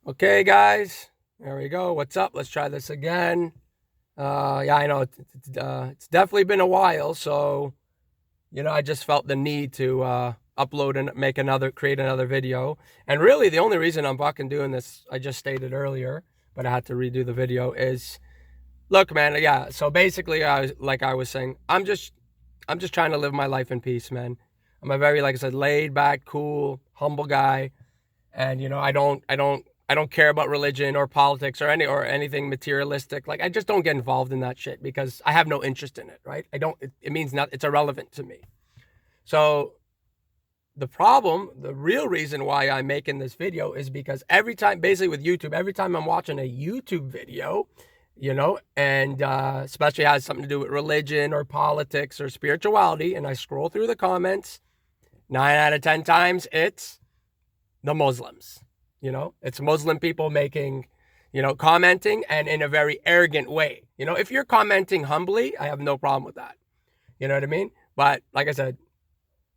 Okay, guys, there we go. What's up? Let's try this again. Yeah, I know it's definitely been a while, so I just felt the need to upload and create another video. And really, the only reason I'm fucking doing this, I just stated earlier, but I had to redo the video. Is look, man. Yeah. So basically, I was saying, I'm just trying to live my life in peace, man. I'm a very, like I said, laid back, cool, humble guy. And I don't care about religion or politics or anything materialistic. Like, I just don't get involved in that shit because I have no interest in it, right? I don't it means not it's irrelevant to me. So the real reason why I'm making this video is because every time, basically with YouTube, every time I'm watching a YouTube video, and especially has something to do with religion or politics or spirituality, and I scroll through the comments, 9 out of 10 times it's the Muslims. It's Muslim people making, commenting, and in a very arrogant way. If you're commenting humbly, I have no problem with that. You know what I mean? But like I said,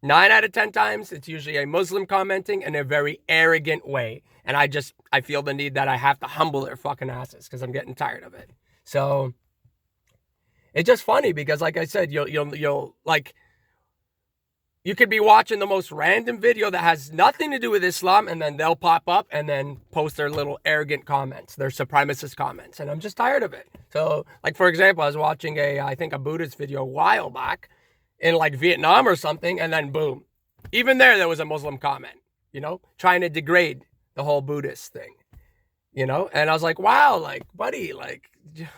9 out of 10 times, it's usually a Muslim commenting in a very arrogant way. And I feel the need that I have to humble their fucking asses because I'm getting tired of it. So it's just funny because, like I said, you'll like, you could be watching the most random video that has nothing to do with Islam, and then they'll pop up and then post their little arrogant comments, their supremacist comments, and I'm just tired of it. So, like, for example, I was watching I think a Buddhist video a while back in like Vietnam or something, and then boom, even there was a Muslim comment, trying to degrade the whole Buddhist thing, and I was like, wow, like, buddy, like,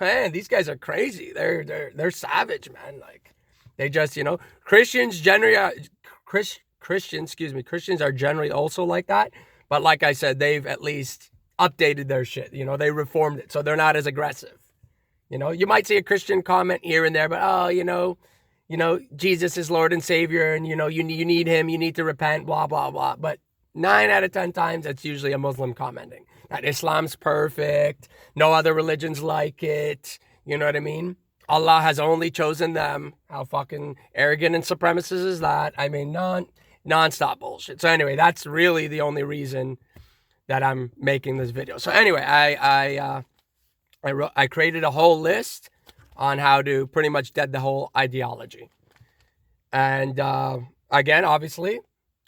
man, these guys are crazy. They're savage, man. Like, they just, Christians generally, Christians are generally also like that. But like I said, they've at least updated their shit. They reformed it, so they're not as aggressive. You might see a Christian comment here and there, but Jesus is Lord and Savior, and you need Him, you need to repent, blah blah blah. But 9 out of 10 times, it's usually a Muslim commenting that Islam's perfect, no other religions like it. You know what I mean? Allah has only chosen them. How fucking arrogant and supremacist is that? I mean, non-stop bullshit. So anyway, that's really the only reason that I'm making this video. So anyway, I created a whole list on how to pretty much dead the whole ideology. And again, obviously,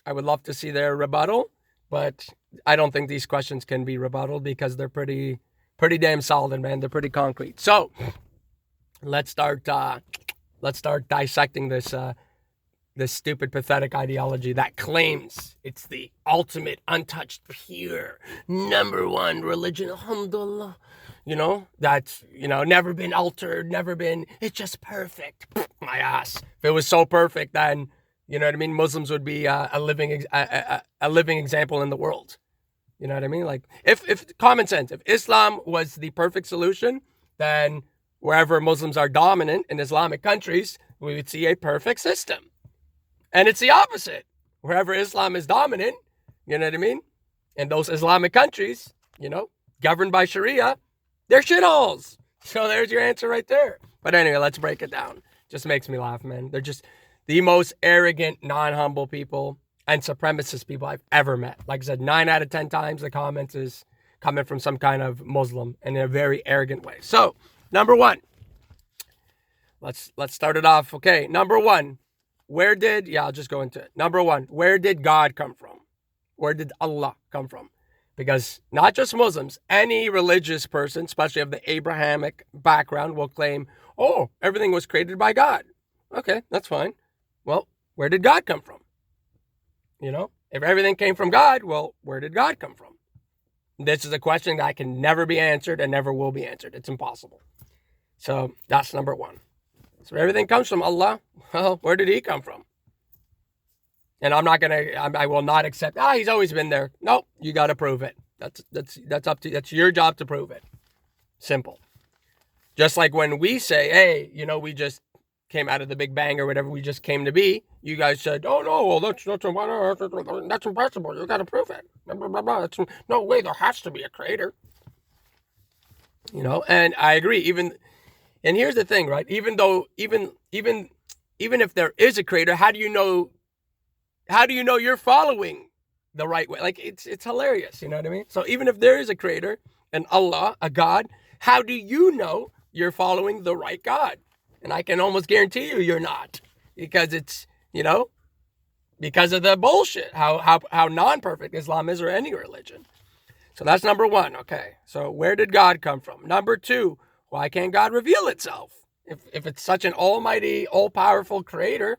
I would love to see their rebuttal, but I don't think these questions can be rebutted because they're pretty damn solid, man. They're pretty concrete. So let's start dissecting this stupid, pathetic ideology that claims it's the ultimate, untouched, pure, number one religion. Alhamdulillah. That's, never been altered, it's just perfect. My ass. If it was so perfect, then, you know what I mean? Muslims would be a living example in the world. You know what I mean? Like, if common sense, if Islam was the perfect solution, then wherever Muslims are dominant in Islamic countries, we would see a perfect system. And it's the opposite. Wherever Islam is dominant, you know what I mean? In those Islamic countries, governed by Sharia, they're shitholes. So there's your answer right there. But anyway, let's break it down. Just makes me laugh, man. They're just the most arrogant, non-humble people and supremacist people I've ever met. Like I said, 9 out of 10 times the comments is coming from some kind of Muslim in a very arrogant way. So, number one, let's start it off. Okay, number one, I'll just go into it. Number one, where did God come from? Where did Allah come from? Because not just Muslims, any religious person, especially of the Abrahamic background, will claim, oh, everything was created by God. Okay, that's fine. Well, where did God come from? If everything came from God, well, where did God come from? This is a question that can never be answered and never will be answered. It's impossible. So that's number one. So everything comes from Allah. Well, where did He come from? And I will not accept, He's always been there. No, you got to prove it. That's up to, that's your job to prove it. Simple. Just like when we say, hey, we just came out of the Big Bang or whatever, we just came to be. You guys said, oh no, well that's impossible. You got to prove it. Blah, blah, blah, blah. No way, there has to be a creator. And I agree. And here's the thing, right? Even if there is a creator, how do you know you're following the right way. Like, it's hilarious, you know what I mean? So even if there is a creator, an Allah, a God, how do you know you're following the right God? And I can almost guarantee you you're not, because it's, because of the bullshit, how non-perfect Islam is, or any religion. So that's number one. Okay, so where did God come from? Number two, why can't God reveal itself? If it's such an almighty, all-powerful creator,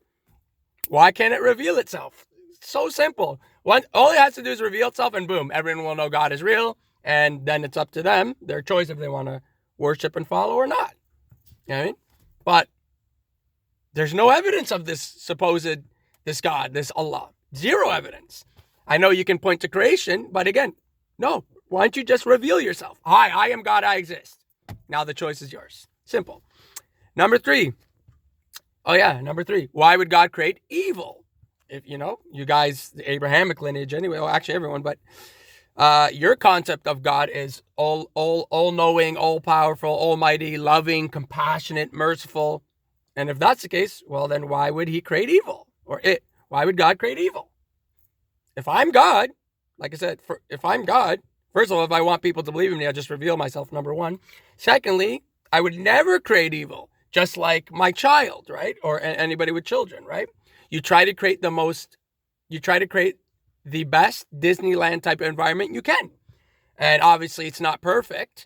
why can't it reveal itself? So simple. All it has to do is reveal itself, and boom, everyone will know God is real, and then it's up to them, their choice, if they want to worship and follow or not. You know what I mean? But there's no evidence of this God, this Allah. Zero evidence. I know you can point to creation, but again, no. Why don't you just reveal yourself? Hi, I am God, I exist. Now the choice is yours. Simple. Number three. Why would God create evil? If you guys, the Abrahamic lineage anyway, well, actually everyone, but your concept of God is all knowing, all powerful, almighty, loving, compassionate, merciful. And if that's the case, well, then why would he create evil? Why would God create evil? If I'm God, like I said, if I'm God, first of all, if I want people to believe in me, I'll just reveal myself, number one. Secondly, I would never create evil, just like my child, right? Or anybody with children, right? You try to create the best Disneyland type of environment you can. And obviously it's not perfect,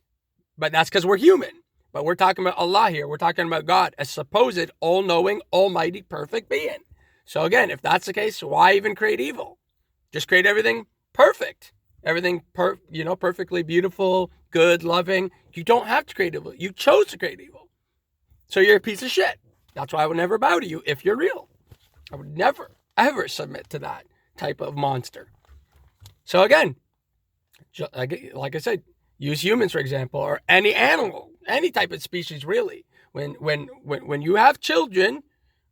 but that's because we're human. But we're talking about Allah here. We're talking about God, a supposed all-knowing, almighty, perfect being. So again, if that's the case, why even create evil? Just create everything perfect. Everything, perfectly beautiful, good, loving. You don't have to create evil. You chose to create evil. So you're a piece of shit. That's why I would never bow to you if you're real. I would never, ever submit to that type of monster. So again, like I said, use humans, for example, or any animal, any type of species, really. When you have children,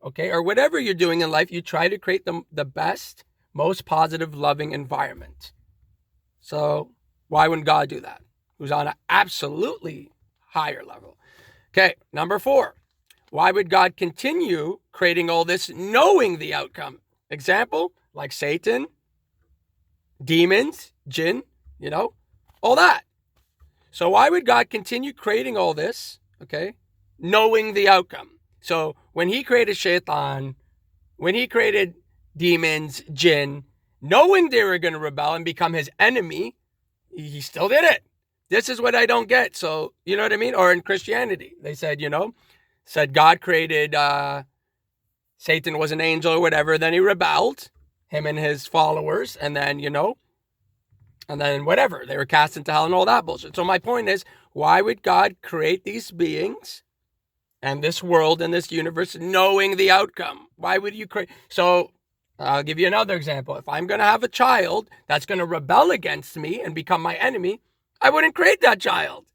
okay, or whatever you're doing in life, you try to create the best, most positive, loving environment. So why wouldn't God do that? Who's on an absolutely higher level. Okay, number four. Why would God continue creating all this knowing the outcome? Example, like Satan, demons, jinn, all that. So why would God continue creating all this, okay, knowing the outcome? So when he created shaitan, when he created demons, jinn, knowing they were going to rebel and become his enemy, he still did it. This is what I don't get. So, you know what I mean? Or in Christianity, they said, God created, Satan was an angel or whatever. Then he rebelled, him and his followers. And then, and then whatever, they were cast into hell and all that bullshit. So my point is, why would God create these beings and this world and this universe knowing the outcome? Why would you create? So I'll give you another example. If I'm going to have a child that's going to rebel against me and become my enemy, I wouldn't create that child.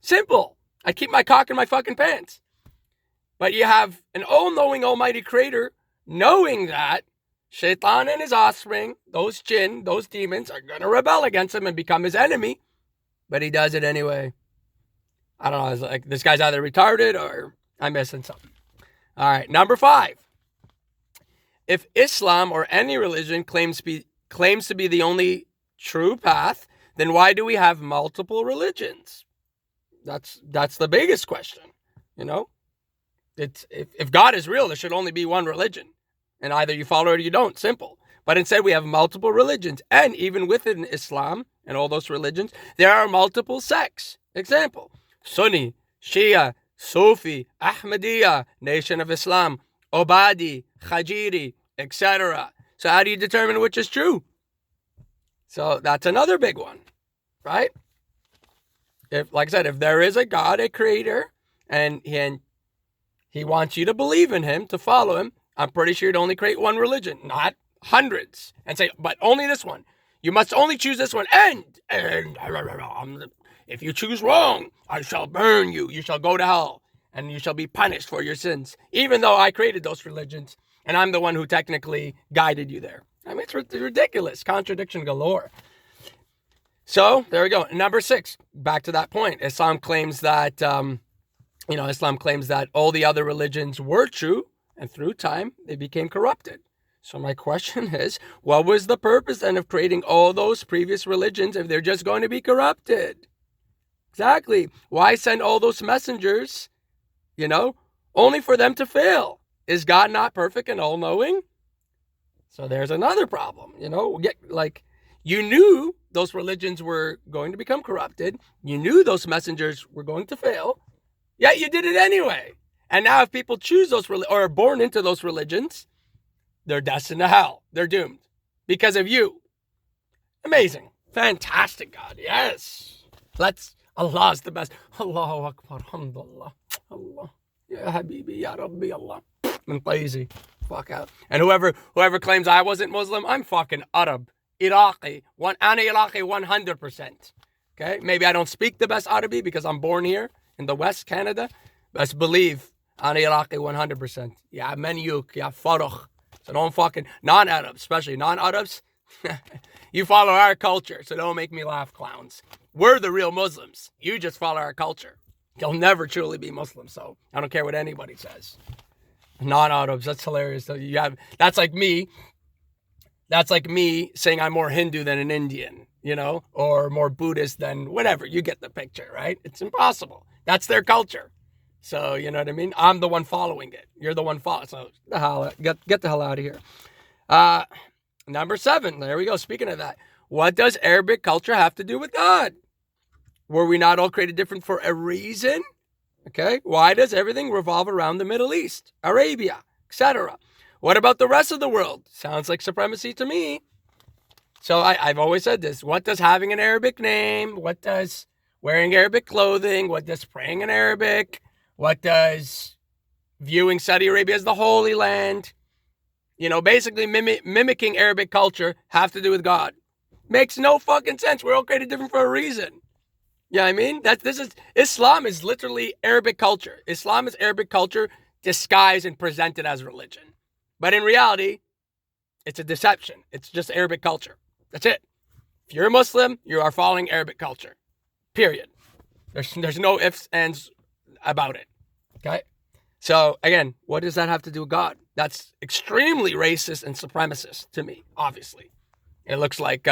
Simple. I'd keep my cock in my fucking pants. But you have an all-knowing, almighty creator knowing that Shaitan and his offspring, those jinn, those demons, are going to rebel against him and become his enemy. But he does it anyway. I don't know. It's like this guy's either retarded or I'm missing something. All right, number five. If Islam or any religion claims to be the only true path, then why do we have multiple religions? That's the biggest question. It's if God is real, there should only be one religion, and either you follow it or you don't. Simple. But instead, we have multiple religions, and even within Islam and all those religions, there are multiple sects. Example: Sunni, Shia, Sufi, Ahmadiyya, Nation of Islam, Obadi, Khajiri, etc. So how do you determine which is true? So that's another big one, right? Like I said, if there is a God, a creator, and he wants you to believe in him, to follow him, I'm pretty sure he'd only create one religion, not hundreds, and say, but only this one. You must only choose this one, and if you choose wrong, I shall burn you. You shall go to hell, and you shall be punished for your sins, even though I created those religions, and I'm the one who technically guided you there. I mean, it's ridiculous. Contradiction galore. So there we go. Number six, back to that point. Islam claims that, all the other religions were true, and through time, they became corrupted. So my question is, what was the purpose then of creating all those previous religions if they're just going to be corrupted? Exactly. Why send all those messengers, only for them to fail? Is God not perfect and all-knowing? So there's another problem, you knew those religions were going to become corrupted. You knew those messengers were going to fail, yet you did it anyway. And now if people choose those or are born into those religions, they're destined to hell. They're doomed because of you. Amazing. Fantastic, God. Yes. Allah's the best. Allahu Akbar. Alhamdulillah. Allah. Ya Habibi, Ya Rabbi, Allah. I'm lazy. Fuck out. And whoever claims I wasn't Muslim, I'm fucking Arab. Iraqi. Ana Iraqi 100%. Okay? Maybe I don't speak the best Arabic because I'm born here in the West, Canada. But believe, Ana Iraqi 100%. Ya Menyuk, Ya Farukh. So don't fucking, non-Arabs, especially non-Arabs, you follow our culture, so don't make me laugh, clowns. We're the real Muslims. You just follow our culture. You'll never truly be Muslim, so I don't care what anybody says. Non-Arabs, that's hilarious. So that's like me saying I'm more Hindu than an Indian, or more Buddhist than whatever. You get the picture, right? It's impossible. That's their culture. So, you know what I mean? I'm the one following it. You're the one following. So, get the hell out of here. Number 7. There we go. Speaking of that. What does Arabic culture have to do with God? Were we not all created different for a reason? Okay. Why does everything revolve around the Middle East, Arabia, etc.? What about the rest of the world? Sounds like supremacy to me. So, I've always said this. What does having an Arabic name? What does wearing Arabic clothing? What does praying in Arabic? What does viewing Saudi Arabia as the Holy Land, basically mimicking Arabic culture have to do with God? Makes no fucking sense. We're all created different for a reason. You know what I mean? Islam is literally Arabic culture. Islam is Arabic culture disguised and presented as religion. But in reality, it's a deception. It's just Arabic culture. That's it. If you're a Muslim, you are following Arabic culture. Period. There's no ifs, ands about it. Okay? So, again, what does that have to do with God? That's extremely racist and supremacist to me, obviously. It looks like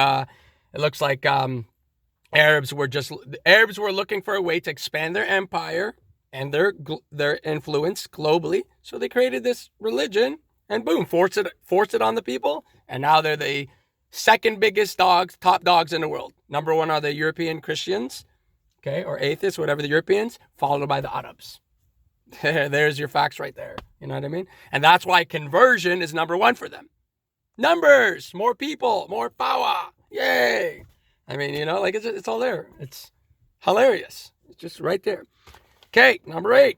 Arabs were looking for a way to expand their empire and their influence globally. So they created this religion and boom, forced it on the people. And now they're the second biggest top dogs in the world. Number 1 are the European Christians, okay, or atheists, whatever, the Europeans, followed by the Arabs. There's your facts right there. You know what I mean? And that's why conversion is number 1 for them. Numbers, more people, more power. Yay. I mean, it's all there. It's hilarious. It's just right there. Okay, number 8.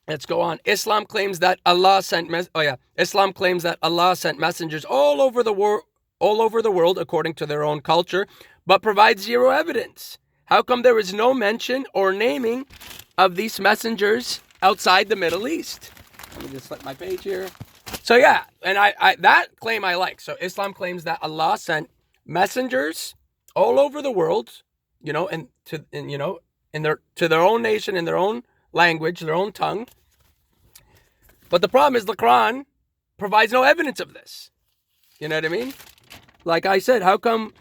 Let's go on. Islam claims that Allah sent messengers all over the world according to their own culture, but provides zero evidence. How come there is no mention or naming of these messengers outside the Middle East? Let me just flip my page here. So yeah, and I that claim I like. So Islam claims that Allah sent messengers all over the world, and to their own nation, in their own language, their own tongue. But the problem is the Quran provides no evidence of this. You know what I mean? Like I said, how come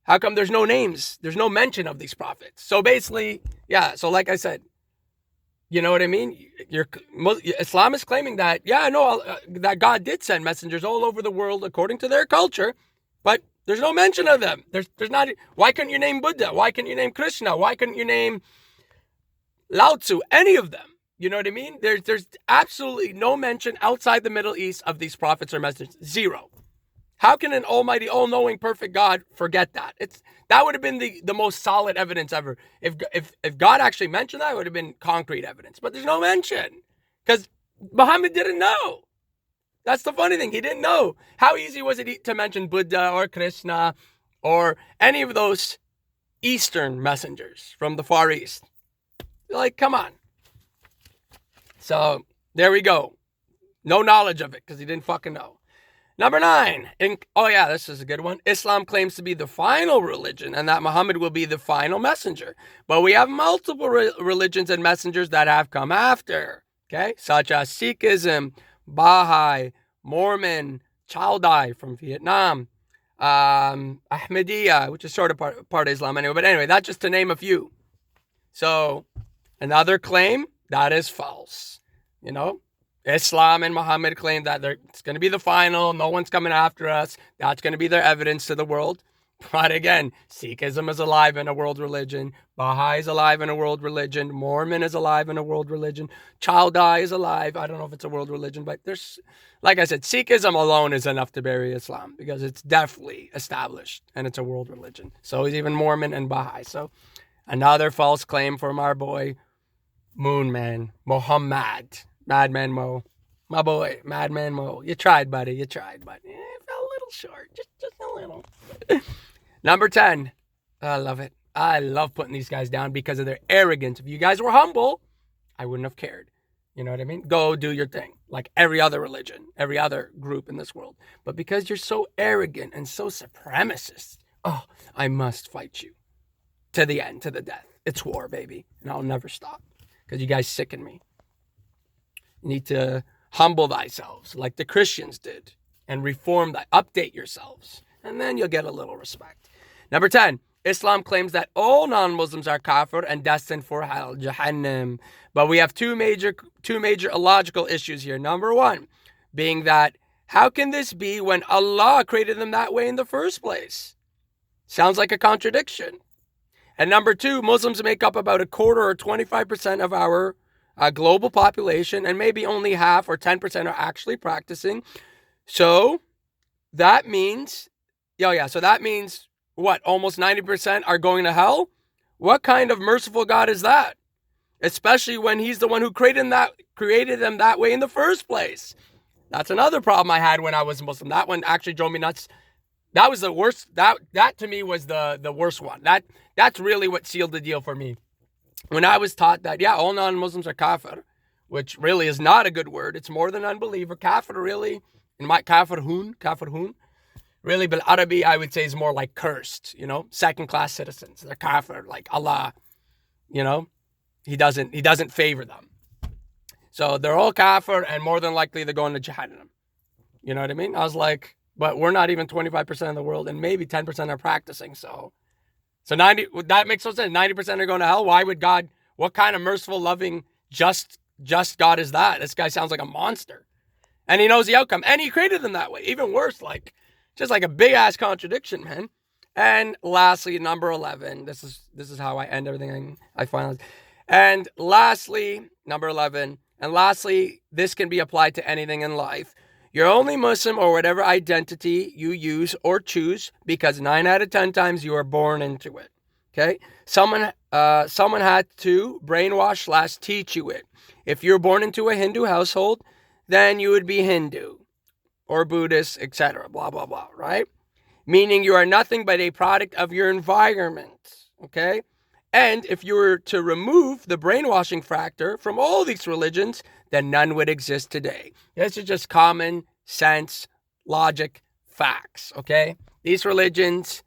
there's no names? There's no mention of these prophets. So basically, yeah, so like I said, you know what I mean? Islam is claiming that, that God did send messengers all over the world according to their culture, but there's no mention of them. There's not. Why couldn't you name Buddha? Why couldn't you name Krishna? Why couldn't you name Lao Tzu? Any of them? You know what I mean? There's absolutely no mention outside the Middle East of these prophets or messengers. Zero. How can an almighty, all-knowing, perfect God forget that? That would have been the most solid evidence ever. If God actually mentioned that, it would have been concrete evidence. But there's no mention. Because Muhammad didn't know. That's the funny thing. He didn't know. How easy was it to mention Buddha or Krishna or any of those Eastern messengers from the Far East? Like, come on. So, there we go. No knowledge of it because he didn't fucking know. Number 9. This is a good one. Islam claims to be the final religion and that Muhammad will be the final messenger. But we have multiple religions and messengers that have come after. Okay? Such as Sikhism, Baha'i, Mormon, Chaldai from Vietnam, Ahmadiyya, which is sort of part of Islam anyway. But anyway, that's just to name a few. So another claim, that is false. You know, Islam and Muhammad claim that it's going to be the final. No one's coming after us. That's going to be their evidence to the world. But again, Sikhism is alive in a world religion. Baha'i is alive in a world religion. Mormon is alive in a world religion. Chaldai is alive. I don't know if it's a world religion, but there's, like I said, Sikhism alone is enough to bury Islam because it's definitely established and it's a world religion. So is even Mormon and Baha'i. So another false claim from our boy, Moon Man, Muhammad, Madman Mo. My boy, Madman Mo. You tried, buddy. You tried, but it fell a little short. Just a little. Number 10. I love it. I love putting these guys down because of their arrogance. If you guys were humble, I wouldn't have cared. You know what I mean? Go do your thing. Like every other religion, every other group in this world. But because you're so arrogant and so supremacist, oh, I must fight you. To the end, to the death. It's war, baby. And I'll never stop. Because you guys sicken me. You need to humble thyself like the Christians did. And reform that. Update yourselves. And then you'll get a little respect. Number 10. Islam claims that all non-Muslims are kafir and destined for hell, Jahannam. But we have two major illogical issues here. Number 1, being that, how can this be when Allah created them that way in the first place? Sounds like a contradiction. And number 2, Muslims make up about a quarter or 25% of our global population, and maybe only half or 10% are actually practicing. So that means, so that means what? Almost 90% are going to hell? What kind of merciful God is that? Especially when he's the one who created them that way in the first place. That's another problem I had when I was Muslim. That one actually drove me nuts. That was the worst. That to me was the worst one. That's really what sealed the deal for me. When I was taught that, all non-Muslims are kafir, which really is not a good word. It's more than unbeliever. Kafir really, in my kafirhun, really, bil Arabi, I would say is more like cursed, second-class citizens. They're kafir, like Allah, he doesn't favor them. So they're all kafir, and more than likely they're going to Jahannam. You know what I mean? I was like, but we're not even 25% of the world, and maybe 10% are practicing, so 90, that makes no sense. 90% are going to hell. Why would God, what kind of merciful, loving, just God is that? This guy sounds like a monster. And he knows the outcome, and he created them that way. Even worse, just like a big-ass contradiction, man. And lastly, number 11. This is how I end everything I finalize. And lastly, number 11. And lastly, this can be applied to anything in life. You're only Muslim or whatever identity you use or choose because 9 out of 10 times you are born into it. Okay? Someone had to brainwash / teach you it. If you're born into a Hindu household, then you would be Hindu or Buddhist, etc. Blah, blah, blah, right? Meaning you are nothing but a product of your environment. Okay? And if you were to remove the brainwashing factor from all these religions, then none would exist today. This is just common sense, logic, facts, okay? These religions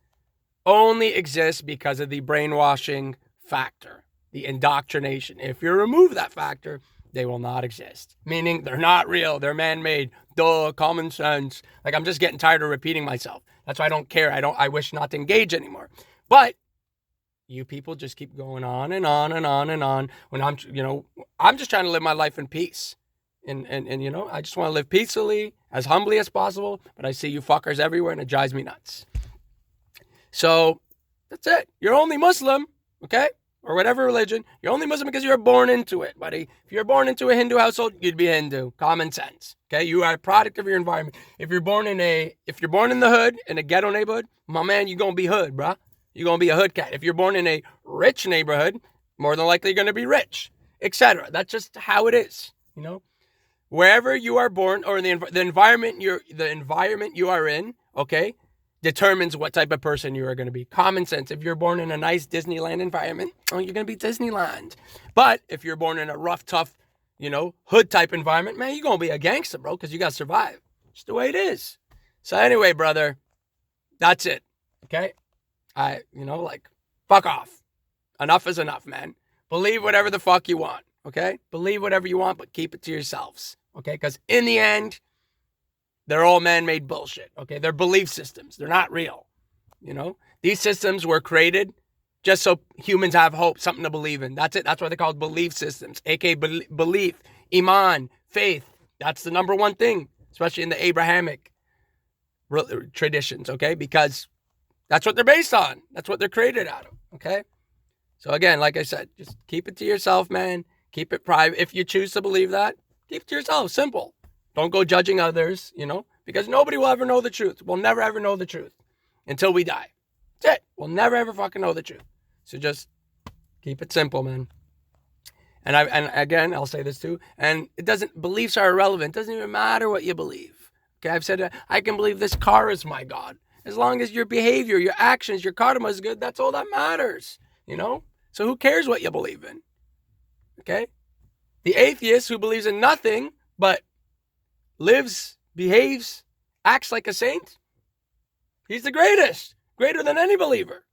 only exist because of the brainwashing factor, the indoctrination. If you remove that factor, they will not exist. Meaning they're not real, they're man-made. Duh, common sense. Like, I'm just getting tired of repeating myself. That's why I don't care. I wish not to engage anymore. But you people just keep going on and on and on and on. When I'm just trying to live my life in peace. And I just want to live peacefully, as humbly as possible. But I see you fuckers everywhere and it drives me nuts. So that's it. You're only Muslim, okay? Or whatever religion. You're only Muslim because you're born into it, buddy. If you're born into a Hindu household, you'd be Hindu. Common sense. Okay? You are a product of your environment. If you're born in the hood, in a ghetto neighborhood, my man, you're gonna be hood, bruh. You're going to be a hood cat. If you're born in a rich neighborhood, more than likely you're going to be rich, etc. That's just how it is, Wherever you are born, or the environment you are in, okay, determines what type of person you are going to be. Common sense. If you're born in a nice Disneyland environment, you're going to be Disneyland. But if you're born in a rough, tough, hood type environment, man, you're going to be a gangster, bro, because you got to survive. It's the way it is. So anyway, brother, that's it, okay? Fuck off. Enough is enough, man. Believe whatever the fuck you want, okay? Believe whatever you want, but keep it to yourselves, okay? Because in the end, They're all man-made bullshit, okay? They're belief systems. They're not real, you know? These systems were created just so humans have hope, something to believe in. That's it. That's why they're called belief systems, aka belief, iman, faith. That's the number one thing, especially in the Abrahamic traditions, okay? Because that's what they're based on. That's what they're created out of, okay? So again, like I said, just keep it to yourself, man. Keep it private. If you choose to believe that, keep it to yourself. Simple. Don't go judging others, you know, because nobody will ever know the truth. We'll never ever know the truth until we die. That's it. We'll never ever fucking know the truth. So just keep it simple, man. And again, I'll say this too. And beliefs are irrelevant. It doesn't even matter what you believe. Okay, I've said I can believe this car is my God. As long as your behavior, your actions, your karma is good, that's all that matters, you know? So who cares what you believe in? Okay? The atheist who believes in nothing but lives, behaves, acts like a saint, he's the greatest, greater than any believer.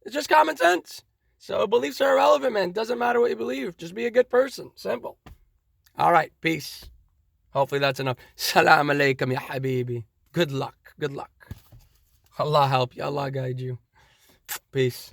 It's just common sense. So beliefs are irrelevant, man. Doesn't matter what you believe. Just be a good person. Simple. All right, peace. Hopefully that's enough. Salam alaikum, ya habibi. Good luck. Good luck. Allah help you. Allah guide you. Peace.